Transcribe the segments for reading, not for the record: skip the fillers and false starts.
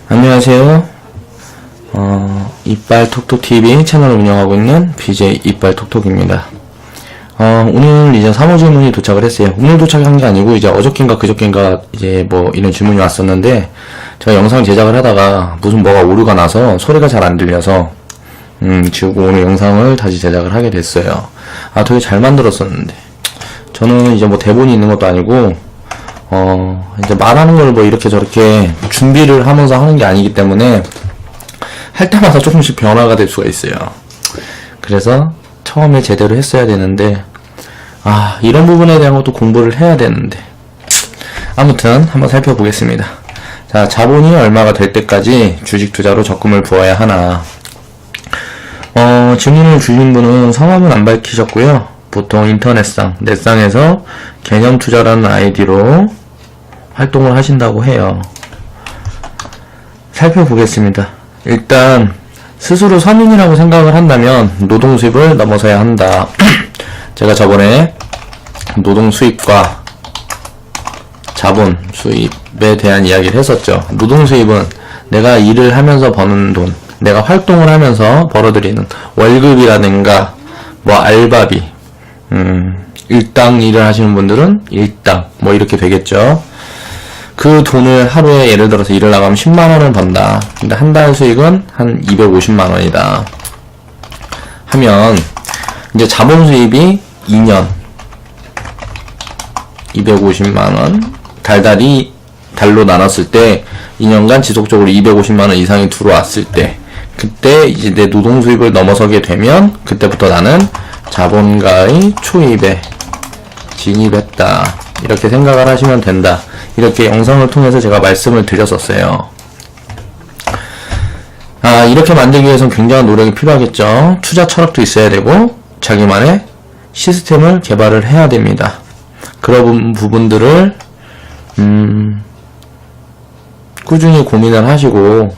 안녕하세요. 이빨톡톡TV 채널을 운영하고 있는 BJ 이빨톡톡입니다. 오늘 이제 3호 질문이 도착을 했어요. 오늘 도착한 게 아니고 이제 어저께인가 그저께인가 이제 뭐 이런 질문이 왔었는데, 제가 영상 제작을 하다가 무슨 뭐가 오류가 나서 소리가 잘 안 들려서 지우고 오늘 영상을 다시 제작을 하게 됐어요. 되게 잘 만들었었는데, 저는 이제 뭐 대본이 있는 것도 아니고 이제 말하는 걸 뭐 이렇게 저렇게 준비를 하면서 하는 게 아니기 때문에 할 때마다 조금씩 변화가 될 수가 있어요. 그래서 처음에 제대로 했어야 되는데, 이런 부분에 대한 것도 공부를 해야 되는데, 아무튼 한번 살펴보겠습니다. 자, 자본이 얼마가 될 때까지 주식 투자로 적금을 부어야 하나. 질문을 주신 분은 성함은 안 밝히셨고요. 보통 인터넷상, 넷상에서 개념 투자라는 아이디로 활동을 하신다고 해요. 살펴보겠습니다. 일단 스스로 서민이라고 생각을 한다면 노동 수입을 넘어서야 한다. 제가 저번에 노동 수입과 자본 수입에 대한 이야기를 했었죠. 노동 수입은 내가 일을 하면서 버는 돈, 내가 활동을 하면서 벌어들이는 월급이라든가 뭐 알바비, 일당 일을 하시는 분들은 일당 뭐 이렇게 되겠죠. 그 돈을 하루에 예를 들어서 일을 나가면 10만원을 번다. 근데 한 달 수익은 한 250만원이다 하면, 이제 자본 수입이 2년 250만원, 달로 나눴을 때 2년간 지속적으로 250만원 이상이 들어왔을 때, 그때 이제 내 노동 수입을 넘어서게 되면 그때부터 나는 자본가의 초입에 진입했다, 이렇게 생각을 하시면 된다. 이렇게 영상을 통해서 제가 말씀을 드렸었어요. 이렇게 만들기 위해서는 굉장한 노력이 필요하겠죠. 투자 철학도 있어야 되고 자기만의 시스템을 개발을 해야 됩니다. 그런 부분들을 꾸준히 고민을 하시고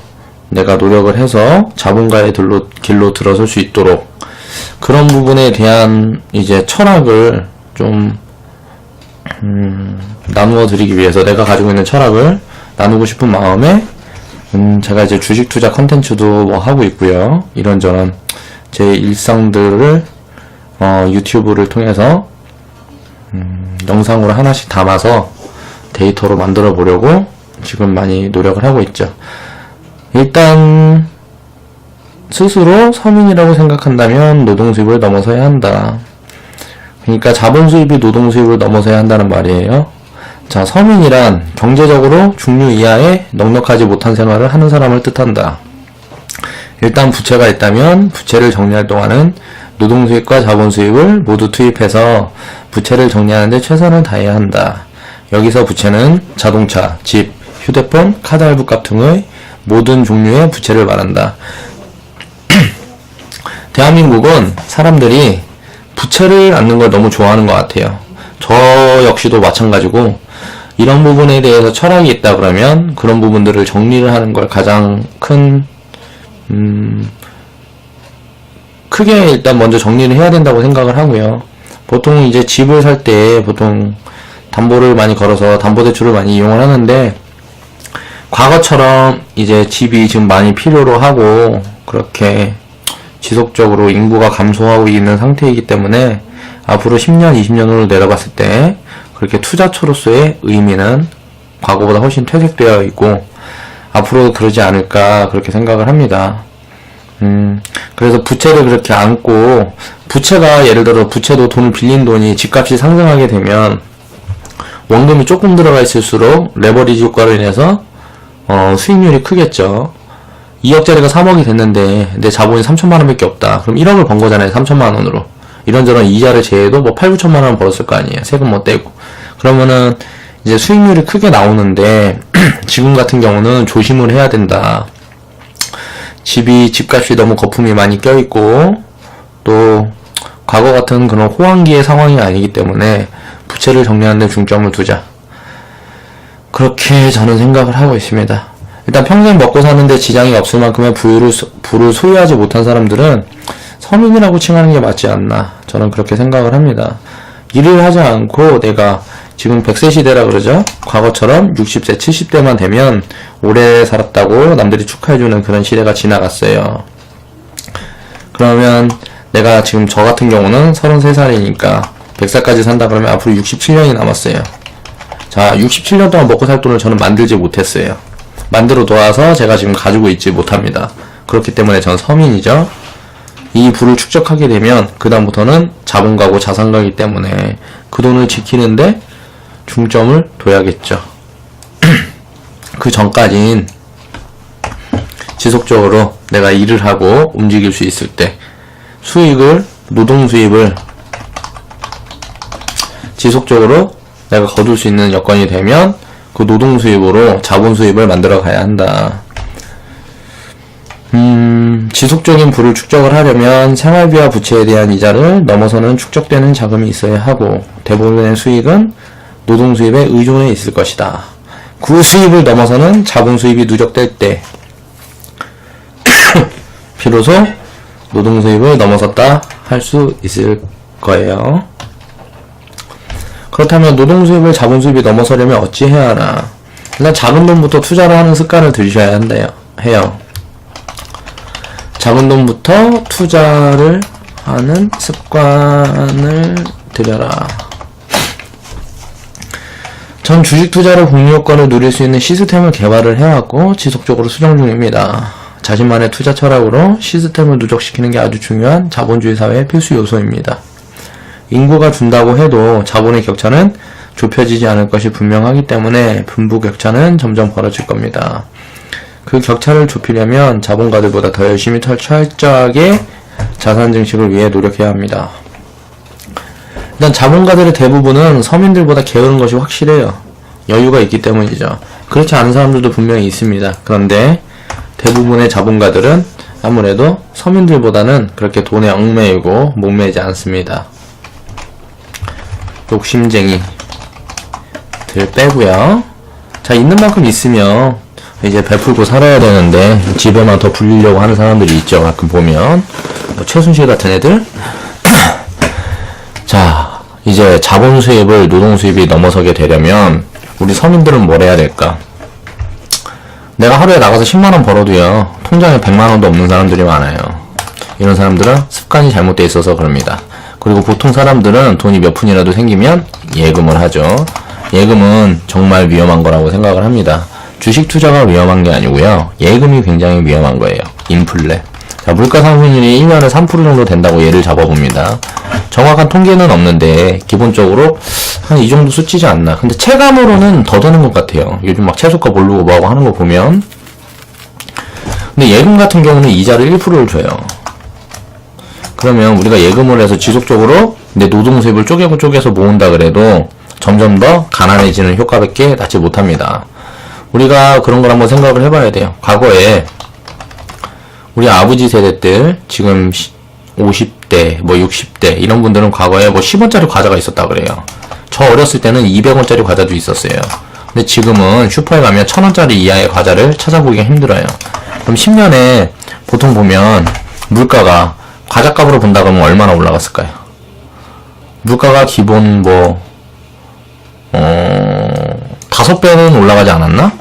내가 노력을 해서 자본가의 길로 들어설 수 있도록, 그런 부분에 대한 이제 철학을 좀 나누어 드리기 위해서, 내가 가지고 있는 철학을 나누고 싶은 마음에 제가 이제 주식 투자 컨텐츠도 뭐 하고 있고요. 이런저런 제 일상들을 유튜브를 통해서 영상으로 하나씩 담아서 데이터로 만들어 보려고 지금 많이 노력을 하고 있죠. 일단 스스로 서민이라고 생각한다면 노동 수입을 넘어서야 한다. 그러니까 자본 수입이 노동 수입을 넘어서야 한다는 말이에요. 자, 서민이란 경제적으로 중류 이하의 넉넉하지 못한 생활을 하는 사람을 뜻한다. 일단 부채가 있다면 부채를 정리할 동안은 노동 수입과 자본 수입을 모두 투입해서 부채를 정리하는 데 최선을 다해야 한다. 여기서 부채는 자동차, 집, 휴대폰, 카드 할부값 등의 모든 종류의 부채를 말한다. 대한민국은 사람들이 부채를 안는 걸 너무 좋아하는 것 같아요. 저 역시도 마찬가지고, 이런 부분에 대해서 철학이 있다 그러면 그런 부분들을 정리를 하는 걸 가장 크게 일단 먼저 정리를 해야 된다고 생각을 하고요. 보통 이제 집을 살 때 보통 담보를 많이 걸어서 담보대출을 많이 이용을 하는데, 과거처럼 이제 집이 지금 많이 필요로 하고 그렇게 지속적으로 인구가 감소하고 있는 상태이기 때문에 앞으로 10년, 20년으로 내려봤을 때 그렇게 투자처로서의 의미는 과거보다 훨씬 퇴색되어 있고 앞으로 그러지 않을까 그렇게 생각을 합니다. 그래서 부채를 그렇게 안고, 부채가 예를 들어 부채도 돈을 빌린 돈이 집값이 상승하게 되면 원금이 조금 들어가 있을수록 레버리지 효과로 인해서 수익률이 크겠죠. 2억짜리가 3억이 됐는데 내 자본이 3천만원 밖에 없다. 그럼 1억을 번 거잖아요. 3천만원으로. 이런저런 이자를 제해도 뭐 8, 9천만원 벌었을 거 아니에요. 세금 뭐 떼고. 그러면은 이제 수익률이 크게 나오는데 지금 같은 경우는 조심을 해야 된다. 집값이 너무 거품이 많이 껴있고 또 과거 같은 그런 호황기의 상황이 아니기 때문에 부채를 정리하는 데 중점을 두자. 그렇게 저는 생각을 하고 있습니다. 일단 평생 먹고 사는데 지장이 없을 만큼의 부를 소유하지 못한 사람들은 서민이라고 칭하는 게 맞지 않나, 저는 그렇게 생각을 합니다. 일을 하지 않고 내가 지금 100세 시대라 그러죠? 과거처럼 60세, 70대만 되면 오래 살았다고 남들이 축하해주는 그런 시대가 지나갔어요. 그러면 내가 지금 저 같은 경우는 33살이니까 100살까지 산다 그러면 앞으로 67년이 남았어요. 자, 67년 동안 먹고 살 돈을 저는 만들지 못했어요. 만들어 놓아서 제가 지금 가지고 있지 못합니다. 그렇기 때문에 전 서민이죠. 이 부를 축적하게 되면 그 다음부터는 자본가고 자산가이기 때문에 그 돈을 지키는데 중점을 둬야겠죠. 그 전까진 지속적으로 내가 일을 하고 움직일 수 있을 때 수익을, 노동 수입을 지속적으로 내가 거둘 수 있는 여건이 되면 그 노동 수입으로 자본 수입을 만들어 가야 한다. 지속적인 부를 축적을 하려면 생활비와 부채에 대한 이자를 넘어서는 축적되는 자금이 있어야 하고 대부분의 수익은 노동 수입에 의존해 있을 것이다. 그 수입을 넘어서는 자본 수입이 누적될 때 비로소 노동 수입을 넘어섰다 할 수 있을 거예요. 그렇다면 노동 수입을 자본 수입이 넘어서려면 어찌 해야 하나? 일단 작은 돈부터 투자를 하는 습관을 들이셔야 해요. 작은 돈부터 투자를 하는 습관을 들여라. 전 주식 투자로 복리효과를 누릴 수 있는 시스템을 개발을 해왔고 지속적으로 수정 중입니다. 자신만의 투자 철학으로 시스템을 누적시키는 게 아주 중요한 자본주의 사회의 필수 요소입니다. 인구가 준다고 해도 자본의 격차는 좁혀지지 않을 것이 분명하기 때문에 빈부격차는 점점 벌어질 겁니다. 그 격차를 좁히려면 자본가들보다 더 열심히 철저하게 자산 증식을 위해 노력해야 합니다. 일단 자본가들의 대부분은 서민들보다 게으른 것이 확실해요. 여유가 있기 때문이죠. 그렇지 않은 사람들도 분명히 있습니다. 그런데 대부분의 자본가들은 아무래도 서민들보다는 그렇게 돈에 얽매이고 목매지 않습니다. 욕심쟁이들 빼고요. 자, 있는 만큼 있으면 이제 베풀고 살아야 되는데 집에만 더 불리려고 하는 사람들이 있죠. 가끔 보면 뭐 최순실 같은 애들. 자, 이제 자본 수입을 노동 수입이 넘어서게 되려면 우리 서민들은 뭘 해야 될까? 내가 하루에 나가서 10만원 벌어도요 통장에 100만원도 없는 사람들이 많아요. 이런 사람들은 습관이 잘못되어 있어서 그럽니다. 그리고 보통 사람들은 돈이 몇 푼이라도 생기면 예금을 하죠. 예금은 정말 위험한 거라고 생각을 합니다. 주식 투자가 위험한 게 아니고요. 예금이 굉장히 위험한 거예요. 인플레. 자, 물가 상승률이 1년에 3% 정도 된다고 예를 잡아봅니다. 정확한 통계는 없는데 기본적으로 한 이 정도 수치지 않나. 근데 체감으로는 더 되는 것 같아요. 요즘 막 채소값 오르고 뭐하고 하는 거 보면. 근데 예금 같은 경우는 이자를 1%를 줘요. 그러면 우리가 예금을 해서 지속적으로 내 노동 수입을 쪼개서 모은다 그래도 점점 더 가난해지는 효과밖에 낳지 못합니다. 우리가 그런 걸 한번 생각을 해봐야 돼요. 과거에 우리 아버지 세대들 지금 50대, 뭐 60대 이런 분들은 과거에 뭐 10원짜리 과자가 있었다 그래요. 저 어렸을 때는 200원짜리 과자도 있었어요. 근데 지금은 슈퍼에 가면 1000원짜리 이하의 과자를 찾아보기가 힘들어요. 그럼 10년에 보통 보면 물가가 과자값으로 본다 그러면 얼마나 올라갔을까요? 물가가 기본 뭐 5배는 올라가지 않았나?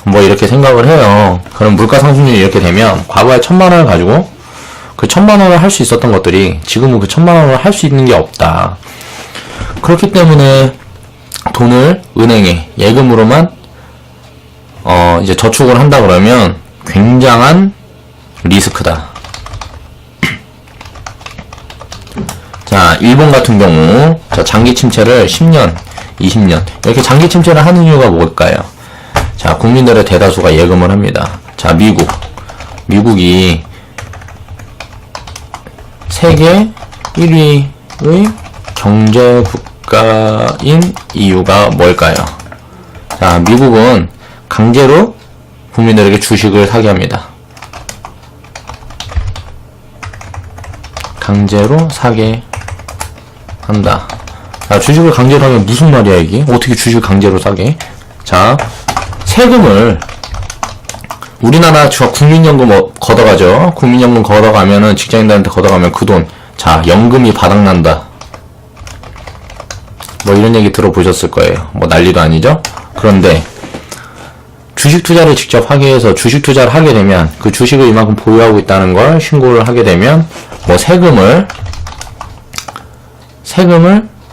뭐 이렇게 생각을 해요. 그럼 물가 상승률이 이렇게 되면 과거에 1000만원을 가지고 그 1000만원을 할 수 있었던 것들이 지금은 그 1000만원을 할 수 있는 게 없다. 그렇기 때문에 돈을 은행에 예금으로만 이제 저축을 한다 그러면 굉장한 리스크다. 자, 일본 같은 경우 자, 장기 침체를 10년, 20년 이렇게 장기 침체를 하는 이유가 뭘까요? 자, 국민들의 대다수가 예금을 합니다. 자, 미국이 세계 1위의 경제 국가인 이유가 뭘까요? 자, 미국은 강제로 국민들에게 주식을 사게 합니다. 강제로 사게 한다. 자, 주식을 강제로 하면 무슨 말이야 이게? 어떻게 주식을 강제로 사게? 자, 세금을 우리나라 국민연금 걷어가죠. 국민연금 걷어가면은 직장인들한테 걷어가면 그 돈, 자, 연금이 바닥난다. 뭐 이런 얘기 들어보셨을 거예요. 뭐 난리도 아니죠? 그런데 주식 투자를 직접 하기 위해서 주식 투자를 하게 되면 그 주식을 이만큼 보유하고 있다는 걸 신고를 하게 되면 뭐 세금을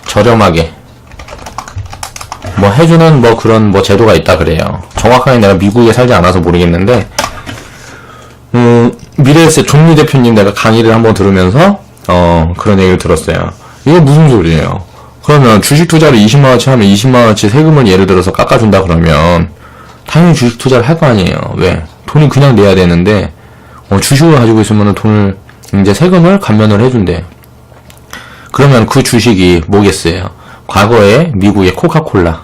저렴하게 뭐 해주는 뭐 그런 뭐 제도가 있다 그래요. 정확하게 내가 미국에 살지 않아서 모르겠는데 미래에셋 존리 대표님 내가 강의를 한번 들으면서 그런 얘기를 들었어요. 이게 무슨 소리예요? 그러면 주식 투자를 20만원치 하면 20만원치 세금을 예를 들어서 깎아준다 그러면 당연히 주식 투자를 할 거 아니에요. 왜? 돈이 그냥 내야 되는데 주식을 가지고 있으면 돈을 이제 세금을 감면을 해준대. 그러면 그 주식이 뭐겠어요? 과거에 미국의 코카콜라,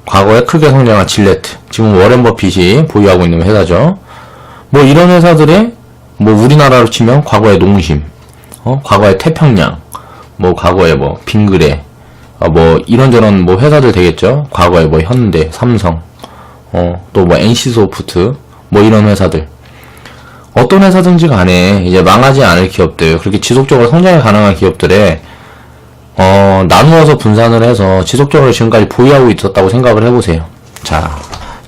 과거에 크게 성장한 질레트, 지금 워렌 버핏이 보유하고 있는 회사죠. 뭐 이런 회사들의 뭐 우리나라로 치면 과거의 농심, 과거의 태평양, 뭐 과거에 뭐 빙그레, 뭐 이런저런 뭐 회사들 되겠죠. 과거에 뭐 현대, 삼성, 또 뭐 NC소프트, 뭐 이런 회사들. 어떤 회사든지 간에 이제 망하지 않을 기업들, 그렇게 지속적으로 성장이 가능한 기업들에 나누어서 분산을 해서 지속적으로 지금까지 보유하고 있었다고 생각을 해보세요. 자,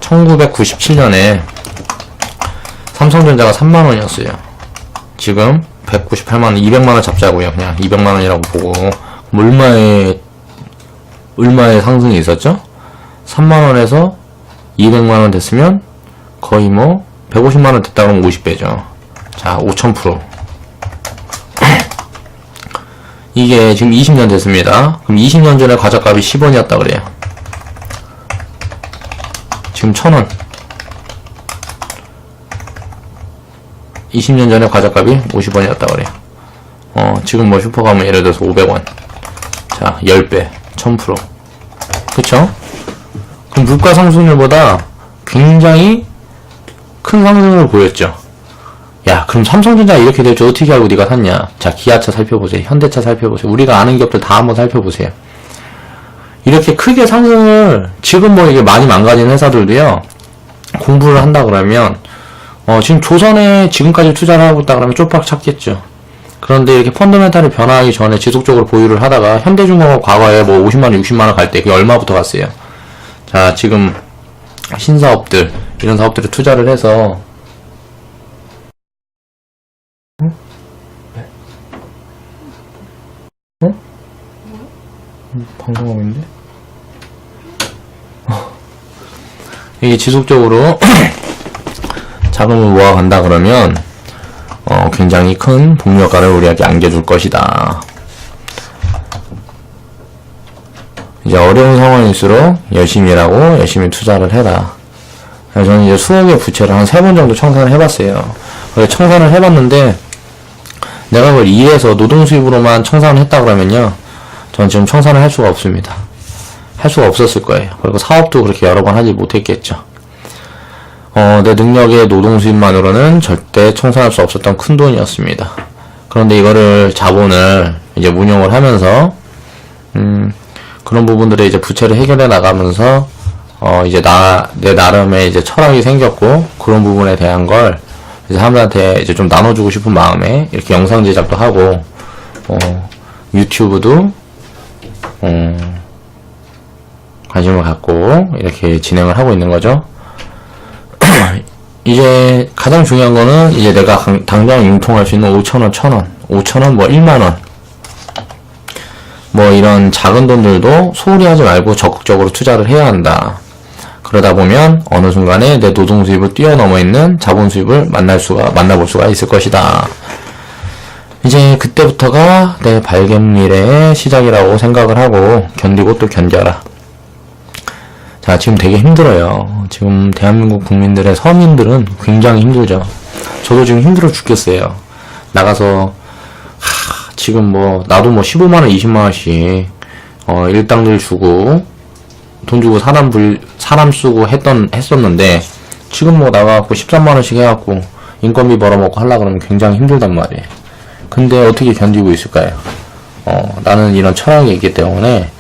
1997년에 삼성전자가 3만원이었어요. 지금 198만원, 200만원 잡자고요. 그냥 200만원이라고 보고. 얼마의 상승이 있었죠? 3만원에서 200만원 됐으면 거의 뭐 150만원 됐다 그러면 50배죠. 자, 5000%. 이게 지금 20년 됐습니다. 그럼 20년 전에 과자값이 10원이었다 그래요. 지금 1000원. 20년 전에 과자값이 50원이었다 그래요. 지금 뭐 슈퍼 가면 예를 들어서 500원. 자, 10배, 1000%. 그쵸? 그럼 물가 상승률보다 굉장히 큰 상승을 보였죠. 야, 그럼 삼성전자 이렇게 될 줄 어떻게 알고 네가 샀냐? 자, 기아차 살펴보세요. 현대차 살펴보세요. 우리가 아는 기업들 다 한번 살펴보세요. 이렇게 크게 상승을, 지금 뭐 이게 많이 망가진 회사들도요, 공부를 한다 그러면, 지금 조선에 지금까지 투자를 하고 있다 그러면 쪽박 찾겠죠. 그런데 이렇게 펀더멘탈이 변화하기 전에 지속적으로 보유를 하다가, 현대중공업 과거에 뭐 50만원, 60만원 갈 때 그게 얼마부터 갔어요? 자, 지금, 신사업들, 이런 사업들에 투자를 해서, 방송하고 있는데? 이게 지속적으로 자금을 모아간다 그러면 굉장히 큰 복리효과를 우리에게 안겨줄 것이다. 이제 어려운 상황일수록 열심히 일하고 열심히 투자를 해라. 그래서 저는 이제 수억의 부채를 한 3번 정도 청산을 해봤어요. 청산을 해봤는데 내가 그걸 일해서 노동수입으로만 청산을 했다 그러면요, 전 지금 청산을 할 수가 없습니다. 할 수가 없었을 거예요. 그리고 사업도 그렇게 여러 번 하지 못했겠죠. 내 능력의 노동 수입만으로는 절대 청산할 수 없었던 큰 돈이었습니다. 그런데 이거를 자본을 이제 운용을 하면서, 그런 부분들의 이제 부채를 해결해 나가면서, 이제 내 나름의 이제 철학이 생겼고, 그런 부분에 대한 걸 이제 사람들한테 이제 좀 나눠주고 싶은 마음에 이렇게 영상 제작도 하고, 유튜브도 관심을 갖고 이렇게 진행을 하고 있는 거죠. 이제 가장 중요한 거는 이제 내가 당장 융통할 수 있는 5,000원, 1,000원, 5,000원, 뭐 1만원, 뭐 이런 작은 돈들도 소홀히 하지 말고 적극적으로 투자를 해야 한다. 그러다 보면 어느 순간에 내 노동 수입을 뛰어넘어 있는 자본 수입을 만나볼 수가 있을 것이다. 이제 그때부터가 내 밝은 미래의 시작이라고 생각을 하고 견디고 또 견뎌라. 자, 지금 되게 힘들어요. 지금 대한민국 국민들의 서민들은 굉장히 힘들죠. 저도 지금 힘들어 죽겠어요. 나가서 지금 뭐 나도 뭐 15만원 20만원씩 일당들 주고 돈 주고 사람 쓰고 했었는데 지금 뭐 나가갖고 13만원씩 해갖고 인건비 벌어먹고 하려고 그러면 굉장히 힘들단 말이에요. 근데 어떻게 견디고 있을까요? 나는 이런 철학이 있기 때문에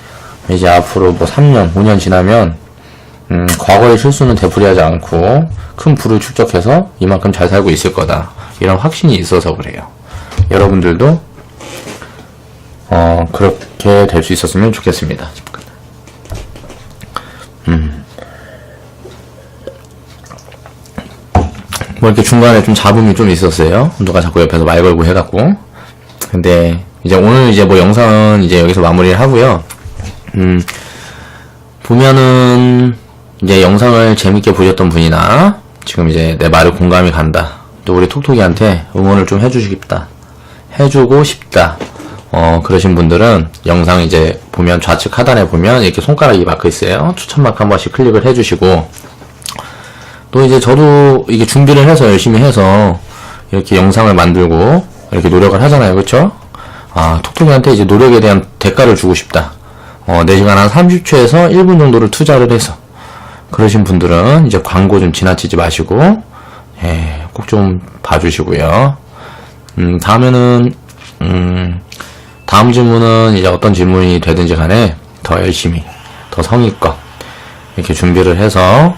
이제 앞으로 뭐 3년, 5년 지나면 과거의 실수는 되풀이하지 않고 큰 부를 축적해서 이만큼 잘 살고 있을 거다. 이런 확신이 있어서 그래요. 여러분들도 이렇게 될 수 있었으면 좋겠습니다. 뭐 이렇게 중간에 좀 잡음이 좀 있었어요. 누가 자꾸 옆에서 말 걸고 해갖고. 근데 이제 오늘 이제 뭐 영상은 이제 여기서 마무리를 하고요. 보면은 이제 영상을 재밌게 보셨던 분이나 지금 이제 내 말에 공감이 간다, 또 우리 톡톡이한테 응원을 좀 해주고 싶다, 그러신 분들은 영상 이제 보면 좌측 하단에 보면 이렇게 손가락이 마크 있어요. 추천 마크 한 번씩 클릭을 해주시고, 또 이제 저도 이게 준비를 해서 열심히 해서 이렇게 영상을 만들고 이렇게 노력을 하잖아요. 그쵸? 톡톡이한테 이제 노력에 대한 대가를 주고 싶다. 4시간 한 30초에서 1분 정도를 투자를 해서 그러신 분들은 이제 광고 좀 지나치지 마시고, 꼭 좀 봐주시고요. 다음에는, 다음 질문은 이제 어떤 질문이 되든지 간에 더 열심히, 더 성의껏 이렇게 준비를 해서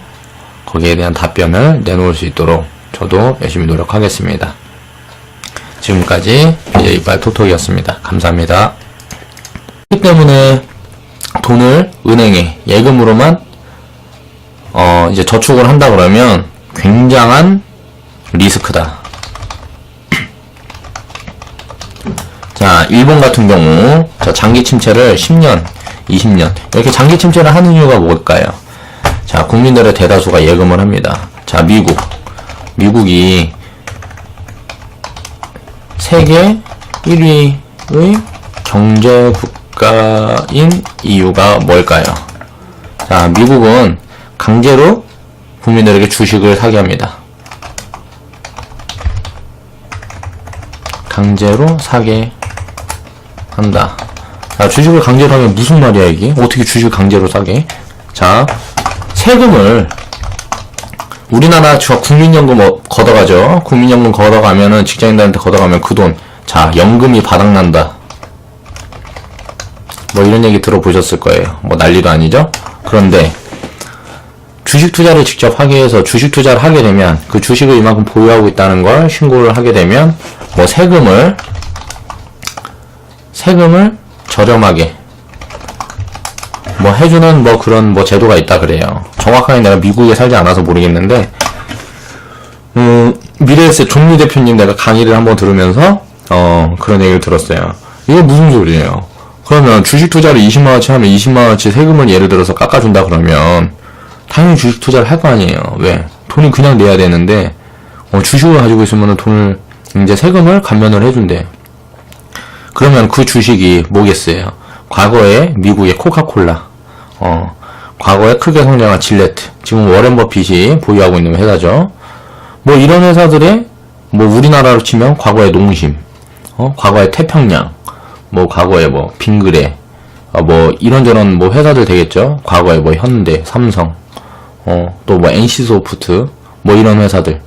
거기에 대한 답변을 내놓을 수 있도록 저도 열심히 노력하겠습니다. 지금까지 BJ 이빨 톡톡이었습니다. 감사합니다. 그렇기 때문에 돈을 은행에 예금으로만 이제 저축을 한다 그러면 굉장한 리스크다. 자, 일본 같은 경우 장기 침체를 10년, 20년 이렇게 장기 침체를 하는 이유가 뭘까요? 자, 국민들의 대다수가 예금을 합니다. 자, 미국이 세계 1위의 경제 국가인 이유가 뭘까요? 자, 미국은 강제로 국민들에게 주식을 사게 합니다. 강제로 사게 한다. 자, 주식을 강제로 하면 무슨 말이야 이게? 어떻게 주식을 강제로 사게? 자, 세금을 우리나라 국민연금 걷어가죠. 국민연금 걷어가면은 직장인들한테 걷어가면 그 돈, 자, 연금이 바닥난다. 뭐 이런 얘기 들어보셨을 거예요. 뭐 난리도 아니죠? 그런데 주식 투자를 직접 하게 해서 주식 투자를 하게 되면 그 주식을 이만큼 보유하고 있다는 걸 신고를 하게 되면 뭐 세금을 저렴하게 뭐 해주는 뭐 그런 뭐 제도가 있다 그래요. 정확하게 내가 미국에 살지 않아서 모르겠는데, 미래에셋 존리 대표님 내가 강의를 한번 들으면서 그런 얘기를 들었어요. 이게 무슨 소리예요? 그러면 주식 투자를 20만원치 하면 20만원치 세금을 예를 들어서 깎아준다 그러면 당연히 주식 투자를 할 거 아니에요. 왜? 돈이 그냥 내야 되는데 주식을 가지고 있으면 돈을 이제 세금을 감면을 해준대. 그러면 그 주식이 뭐겠어요? 과거에 미국의 코카콜라, 과거에 크게 성장한 질레트, 지금 워렌 버핏이 보유하고 있는 회사죠. 뭐 이런 회사들의 뭐 우리나라로 치면 과거의 농심, 과거의 태평양, 뭐 과거에 뭐 빙그레, 뭐 이런저런 뭐 회사들 되겠죠. 과거에 뭐 현대, 삼성, 또 뭐 NC소프트, 뭐 이런 회사들.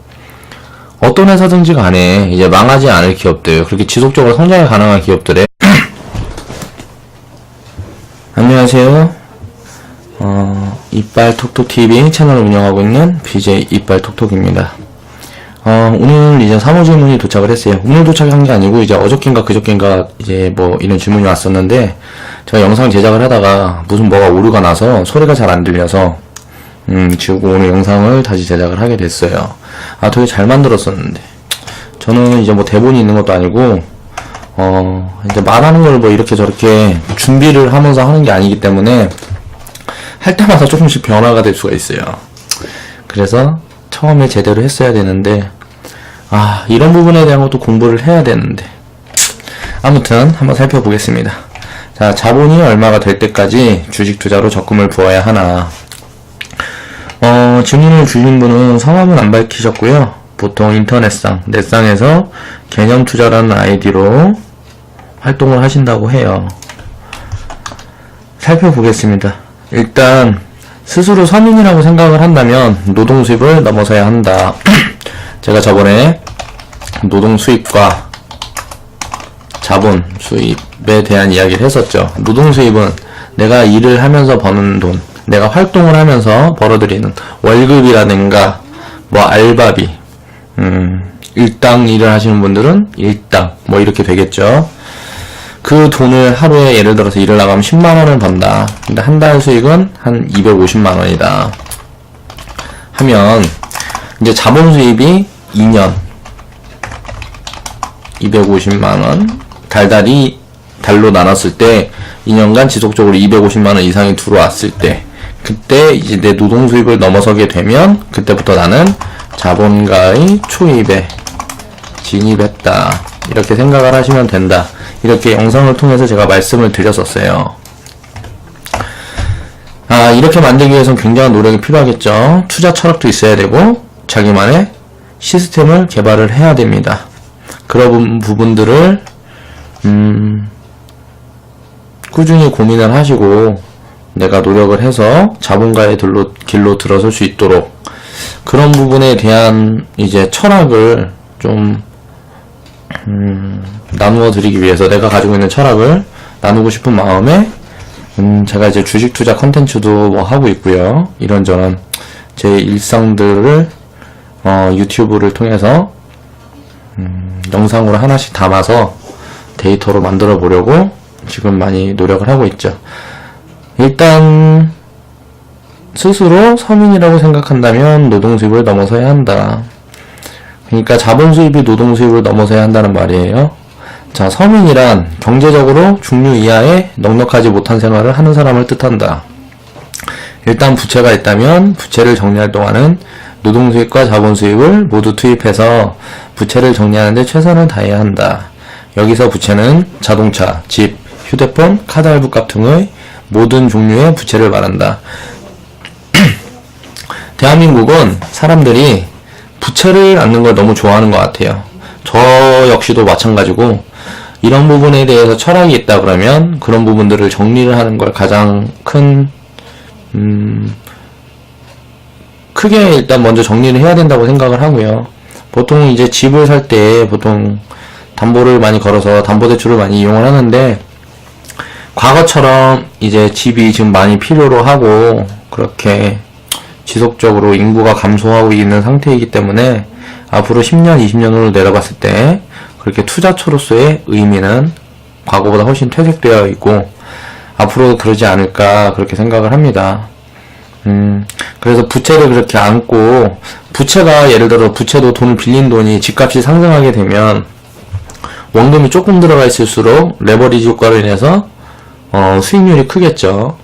어떤 회사든지 간에 이제 망하지 않을 기업들, 그렇게 지속적으로 성장이 가능한 기업들의 안녕하세요. 이빨 톡톡TV 채널을 운영하고 있는 BJ 이빨 톡톡입니다. 오늘 이제 3호 질문이 도착을 했어요. 오늘 도착한 게 아니고 이제 어저께인가 그저께인가 이제 뭐 이런 질문이 왔었는데, 제가 영상 제작을 하다가 무슨 뭐가 오류가 나서 소리가 잘 안 들려서 지우고 오늘 영상을 다시 제작을 하게 됐어요. 되게 잘 만들었었는데, 저는 이제 뭐 대본이 있는 것도 아니고 이제 말하는 걸 뭐 이렇게 저렇게 준비를 하면서 하는 게 아니기 때문에 할 때마다 조금씩 변화가 될 수가 있어요. 그래서 처음에 제대로 했어야 되는데, 이런 부분에 대한 것도 공부를 해야 되는데, 아무튼 한번 살펴보겠습니다. 자, 자본이 얼마가 될 때까지 주식 투자로 적금을 부어야 하나. 질문을 주신 분은 성함은 안 밝히셨고요. 보통 인터넷상, 넷상에서 개념 투자라는 아이디로 활동을 하신다고 해요. 살펴보겠습니다. 일단 스스로 서민이라고 생각을 한다면 노동 수입을 넘어서야 한다. 제가 저번에 노동 수입과 자본 수입에 대한 이야기를 했었죠. 노동 수입은 내가 일을 하면서 버는 돈, 내가 활동을 하면서 벌어들이는 월급이라든가 뭐 알바비, 일당 일을 하시는 분들은 일당 뭐 이렇게 되겠죠. 그 돈을 하루에 예를 들어서 일을 나가면 10만원을 번다. 근데 한 달 수익은 한 250만원이다. 하면, 이제 자본 수입이 2년. 250만원. 달로 나눴을 때, 2년간 지속적으로 250만원 이상이 들어왔을 때, 그때 이제 내 노동 수입을 넘어서게 되면, 그때부터 나는 자본가의 초입에 진입했다. 이렇게 생각을 하시면 된다. 이렇게 영상을 통해서 제가 말씀을 드렸었어요. 이렇게 만들기 위해서는 굉장한 노력이 필요하겠죠. 투자 철학도 있어야 되고, 자기만의 시스템을 개발을 해야 됩니다. 그런 부분들을, 꾸준히 고민을 하시고, 내가 노력을 해서 자본가의 길로 들어설 수 있도록, 그런 부분에 대한 이제 철학을 좀, 나누어 드리기 위해서 내가 가지고 있는 철학을 나누고 싶은 마음에 제가 이제 주식 투자 컨텐츠도 뭐 하고 있고요. 이런저런 제 일상들을 유튜브를 통해서 영상으로 하나씩 담아서 데이터로 만들어 보려고 지금 많이 노력을 하고 있죠. 일단 스스로 서민이라고 생각한다면 노동 수입을 넘어서야 한다. 그러니까 자본 수입이 노동 수입을 넘어서야 한다는 말이에요. 자, 서민이란 경제적으로 중류 이하의 넉넉하지 못한 생활을 하는 사람을 뜻한다. 일단 부채가 있다면 부채를 정리할 동안은 노동 수입과 자본 수입을 모두 투입해서 부채를 정리하는 데 최선을 다해야 한다. 여기서 부채는 자동차, 집, 휴대폰, 카드 할부값 등의 모든 종류의 부채를 말한다. 대한민국은 사람들이 부채를 안는 걸 너무 좋아하는 것 같아요. 저 역시도 마찬가지고, 이런 부분에 대해서 철학이 있다 그러면 그런 부분들을 정리를 하는 걸 가장 크게 일단 먼저 정리를 해야 된다고 생각을 하고요. 보통 이제 집을 살 때 보통 담보를 많이 걸어서 담보대출을 많이 이용을 하는데, 과거처럼 이제 집이 지금 많이 필요로 하고 그렇게 지속적으로 인구가 감소하고 있는 상태이기 때문에 앞으로 10년, 20년으로 내려봤을 때 그렇게 투자처로서의 의미는 과거보다 훨씬 퇴색되어 있고 앞으로 그러지 않을까 그렇게 생각을 합니다. 그래서 부채를 그렇게 안고, 부채가 예를 들어 부채도 돈을 빌린 돈이 집값이 상승하게 되면 원금이 조금 들어가 있을수록 레버리지 효과로 인해서 수익률이 크겠죠.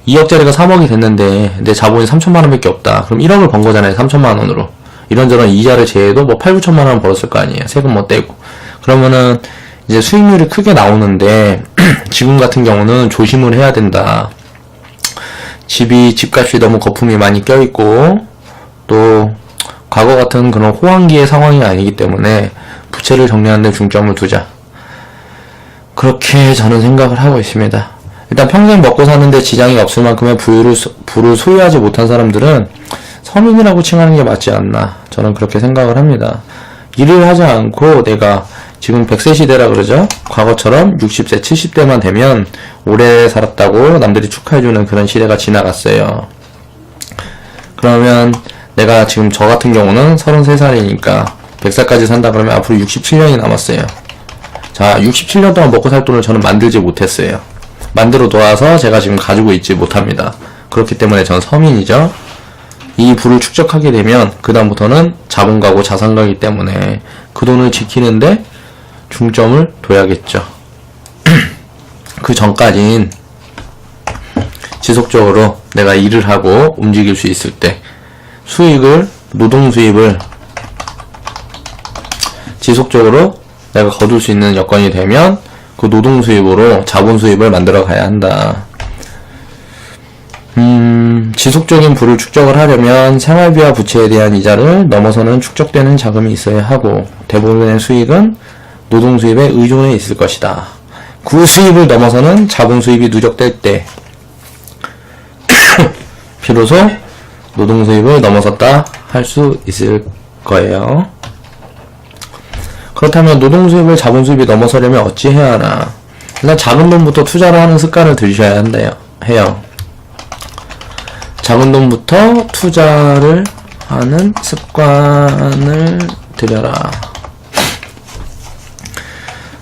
2억짜리가 3억이 됐는데 내 자본이 3천만원 밖에 없다. 그럼 1억을 번 거잖아요. 3천만원으로. 이런저런 이자를 제해도 뭐 8, 9천만원 벌었을 거 아니에요. 세금 뭐 떼고. 그러면은 이제 수익률이 크게 나오는데 지금 같은 경우는 조심을 해야 된다. 집값이 너무 거품이 많이 껴있고 또 과거 같은 그런 호황기의 상황이 아니기 때문에 부채를 정리하는 데 중점을 두자. 그렇게 저는 생각을 하고 있습니다. 일단 평생 먹고 사는데 지장이 없을 만큼의 부를 소유하지 못한 사람들은 서민이라고 칭하는 게 맞지 않나, 저는 그렇게 생각을 합니다. 일을 하지 않고 내가 지금 100세 시대라 그러죠. 과거처럼 60세, 70대만 되면 오래 살았다고 남들이 축하해주는 그런 시대가 지나갔어요. 그러면 내가 지금 저 같은 경우는 33살이니까 100살까지 산다 그러면 앞으로 67년이 남았어요. 자, 67년 동안 먹고 살 돈을 저는 만들지 못했어요. 만들어 놓아서 제가 지금 가지고 있지 못합니다. 그렇기 때문에 저는 서민이죠. 이 부를 축적하게 되면 그 다음부터는 자본가고 자산가이기 때문에 그 돈을 지키는데 중점을 둬야겠죠. 그 전까진 지속적으로 내가 일을 하고 움직일 수 있을 때 노동 수입을 지속적으로 내가 거둘 수 있는 여건이 되면 그 노동 수입으로 자본 수입을 만들어 가야 한다. 지속적인 부를 축적을 하려면 생활비와 부채에 대한 이자를 넘어서는 축적되는 자금이 있어야 하고, 대부분의 수익은 노동 수입에 의존해 있을 것이다. 그 수입을 넘어서는 자본 수입이 누적될 때 비로소 노동 수입을 넘어섰다 할 수 있을 거예요. 그렇다면 노동 수입을 자본 수입이 넘어서려면 어찌 해야 하나? 일단 작은 돈부터 투자를 하는 습관을 들이셔야 해요. 작은 돈부터 투자를 하는 습관을 들여라.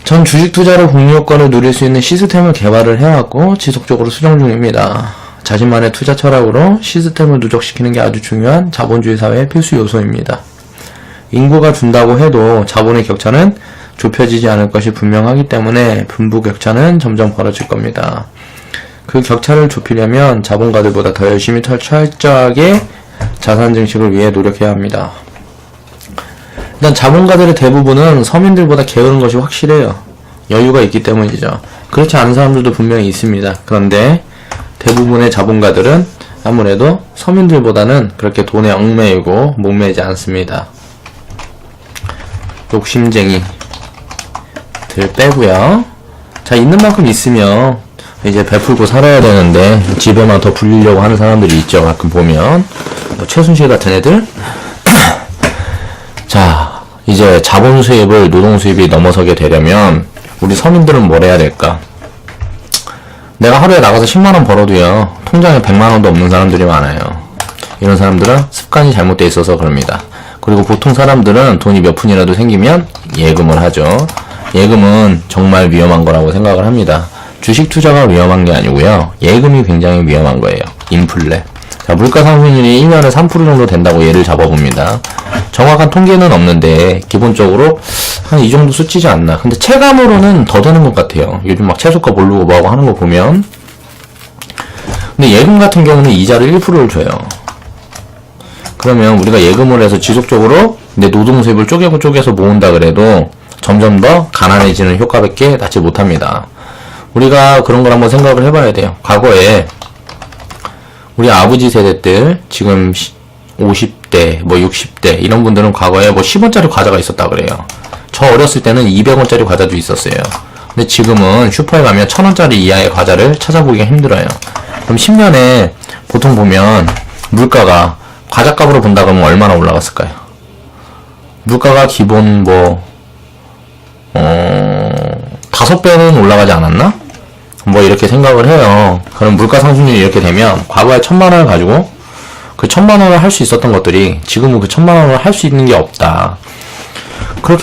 전 주식 투자로 복리효과를 누릴 수 있는 시스템을 개발을 해왔고 지속적으로 수정 중입니다. 자신만의 투자 철학으로 시스템을 누적시키는 게 아주 중요한 자본주의 사회의 필수 요소입니다. 인구가 준다고 해도 자본의 격차는 좁혀지지 않을 것이 분명하기 때문에 빈부격차는 점점 벌어질 겁니다. 그 격차를 좁히려면 자본가들보다 더 열심히 철저하게 자산 증식을 위해 노력해야 합니다. 일단 자본가들의 대부분은 서민들보다 게으른 것이 확실해요. 여유가 있기 때문이죠. 그렇지 않은 사람들도 분명히 있습니다. 그런데 대부분의 자본가들은 아무래도 서민들보다는 그렇게 돈에 얽매이고 목매지 않습니다. 욕심쟁이들 빼고요. 자, 있는 만큼 있으면 이제 베풀고 살아야 되는데 집에만 더 불리려고 하는 사람들이 있죠. 가끔 보면 뭐 최순실 같은 애들. 자, 이제 자본 수입을 노동 수입이 넘어서게 되려면 우리 서민들은 뭘 해야 될까? 내가 하루에 나가서 10만원 벌어도요, 통장에 100만원도 없는 사람들이 많아요. 이런 사람들은 습관이 잘못되어 있어서 그럽니다. 그리고 보통 사람들은 돈이 몇 푼이라도 생기면 예금을 하죠. 예금은 정말 위험한 거라고 생각을 합니다. 주식 투자가 위험한 게 아니고요, 예금이 굉장히 위험한 거예요. 인플레. 자, 물가 상승률이 1년에 3% 정도 된다고 예를 잡아봅니다. 정확한 통계는 없는데 기본적으로 한 이 정도 수치지 않나. 근데 체감으로는 더 되는 것 같아요. 요즘 막 채소값 오르고 뭐하고 하는 거 보면. 근데 예금 같은 경우는 이자를 1%를 줘요. 그러면 우리가 예금을 해서 지속적으로 내 노동 수입을 쪼개서 모은다 그래도 점점 더 가난해지는 효과밖에 낳지 못합니다. 우리가 그런 걸 한번 생각을 해봐야 돼요. 과거에 우리 아버지 세대들, 지금 50대, 뭐 60대, 이런 분들은 과거에 뭐 10원짜리 과자가 있었다 그래요. 저 어렸을 때는 200원짜리 과자도 있었어요. 근데 지금은 슈퍼에 가면 1000원짜리 이하의 과자를 찾아보기가 힘들어요. 그럼 10년에 보통 보면 물가가 과자값으로 본다 그러면 얼마나 올라갔을까요? 물가가 기본 5배는 올라가지 않았나? 뭐 이렇게 생각을 해요. 그럼 물가 상승률이 이렇게 되면 과거에 1000만원을 가지고 그 1000만원을 할 수 있었던 것들이 지금은 그 1000만원을 할 수 있는 게 없다. 그렇게